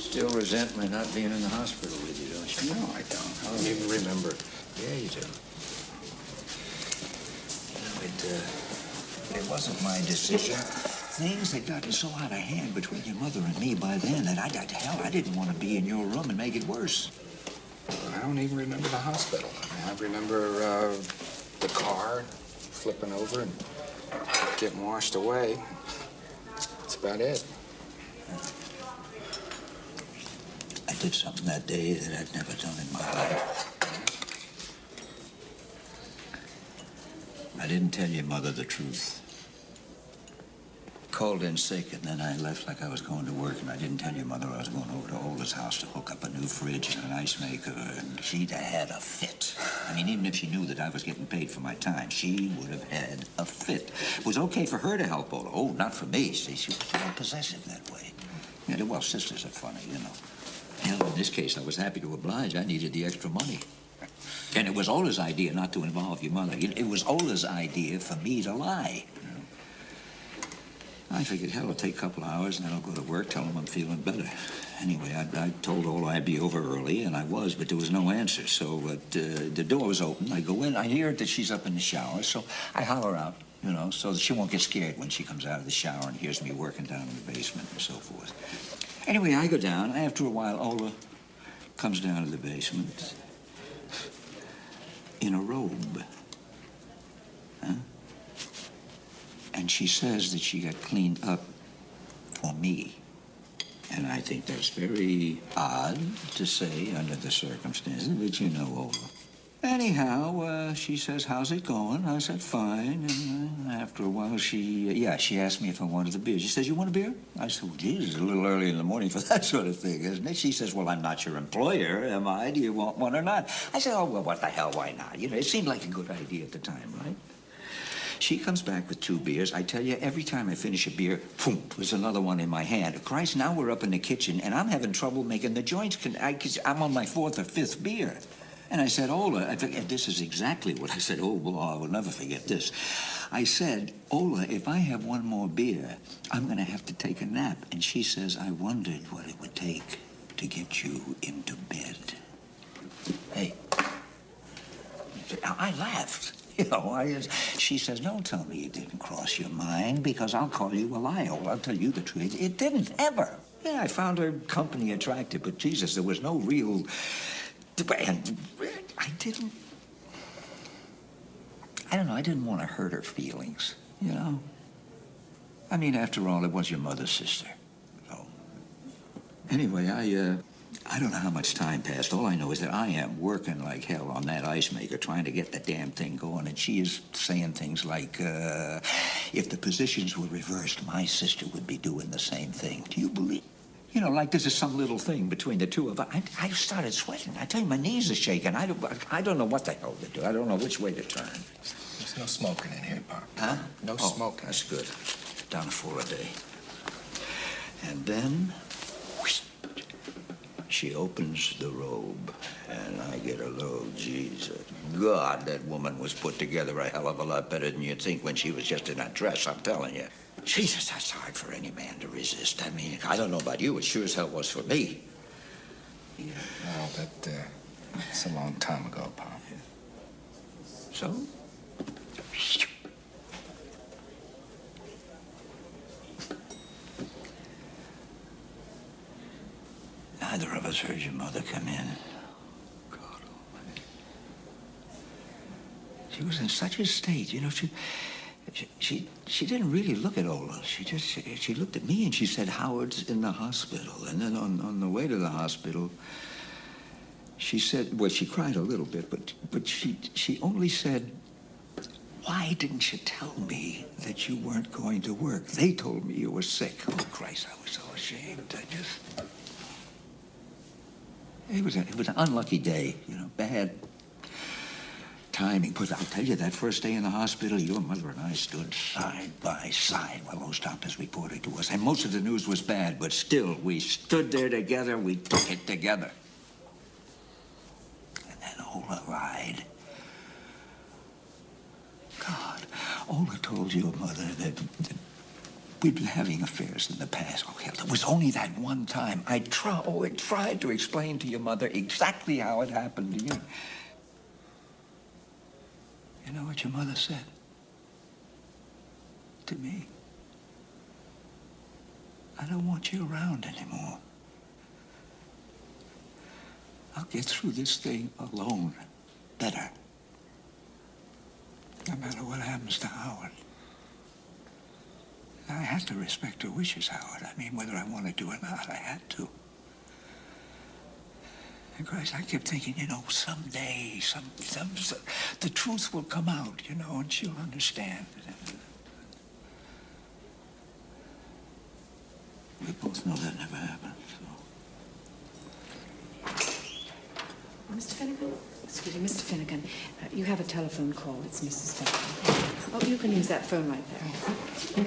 still resent my not being in the hospital with you, don't you? No, I don't. I don't even remember. Yeah, you do. It wasn't my decision. Things had gotten so out of hand between your mother and me by then that I didn't want to be in your room and make it worse. I don't even remember the hospital. I remember the car flipping over and getting washed away. That's about it. I did something that day that I'd never done in my life. I didn't tell your mother the truth. Called in sick, and then I left like I was going to work, and I didn't tell your mother I was going over to Ola's house to hook up a new fridge and an ice maker, and she'd have had a fit. I mean, even if she knew that I was getting paid for my time, she would have had a fit. It was okay for her to help Ola. Oh, not for me. See, she was more possessive that way. Yeah, well, sisters are funny, you know. Hell, in this case, I was happy to oblige. I needed the extra money. And it was Ola's idea not to involve your mother. It was Ola's idea for me to lie. I figured, hell, it'll take a couple hours, and then I'll go to work, tell them I'm feeling better. Anyway, I told Ola I'd be over early, and I was, but there was no answer. So the door was open. I go in. I hear that she's up in the shower, so I holler out, you know, so that she won't get scared when she comes out of the shower and hears me working down in the basement and so forth. Anyway, I go down. After a while, Ola comes down to the basement in a robe. Huh? And she says that she got cleaned up for me. And I think that's very odd to say under the circumstances, but you know, Ola. Anyhow, she says, how's it going? I said, fine. And after a while, she asked me if I wanted a beer. She says, you want a beer? I said, well, geez, it's a little early in the morning for that sort of thing, isn't it? She says, well, I'm not your employer, am I? Do you want one or not? I said, oh, well, what the hell, why not? You know, it seemed like a good idea at the time, right? She comes back with 2 beers. I tell you, every time I finish a beer, boom, there's another one in my hand. Christ, now we're up in the kitchen, and I'm having trouble making the joints, because I'm on my 4th or 5th beer. And I said, Ola, this is exactly what I said. Oh, well, I will never forget this. I said, Ola, if I have one more beer, I'm going to have to take a nap. And she says, I wondered what it would take to get you into bed. Hey. I laughed. You know, she says, don't tell me it didn't cross your mind, because I'll call you a liar. Well, I'll tell you the truth. It didn't, ever. Yeah, I found her company attractive, but Jesus, there was no real... And I don't know, I didn't want to hurt her feelings, you know? I mean, after all, it was your mother's sister. So, anyway, I don't know how much time passed. All I know is that I am working like hell on that ice maker, trying to get the damn thing going, and she is saying things like, if the positions were reversed, my sister would be doing the same thing. Do you believe? You know, like this is some little thing between the two of us. I started sweating. I tell you, my knees are shaking. I don't know what the hell to do. I don't know which way to turn. There's no smoking in here, Pop. Huh? No smoking. That's good. Down to 4 a day. And then, whoosh, she opens the robe, and I get a load. Jesus, God, that woman was put together a hell of a lot better than you'd think when she was just in a dress, I'm telling you. Jesus, that's hard for any man to resist. I mean, I don't know about you, it sure as hell was for me. Yeah, well, that's a long time ago, Pop. So? Neither of us heard your mother come in. God almighty. She was in such a state, you know, she didn't really look at Ola. She looked at me and she said, Howard's in the hospital. And then on the way to the hospital, she said, well, she cried a little bit, but she only said, why didn't you tell me that you weren't going to work? They told me you were sick. Oh, Christ, I was so ashamed. It was an unlucky day, you know, bad timing. But I'll tell you, that first day in the hospital, your mother and I stood side by side while those doctors reported to us. And most of the news was bad, but still, we stood there together. We took it together. And then Ola lied. God, Ola told your mother that We've been having affairs in the past. Oh, hell, it was only that one time. I tried to explain to your mother exactly how it happened to you. You know what your mother said to me? I don't want you around anymore. I'll get through this thing alone better. No matter what happens to Howard. I had to respect her wishes, Howard. I mean, whether I wanted to or not, I had to. And Christ, I kept thinking, you know, someday, the truth will come out, you know, and she'll understand. We both know that never happened, so. Mr. Finnegan? Excuse me, Mr. Finnegan, you have a telephone call. It's Mrs. Finnegan. Oh, you can use that phone right there.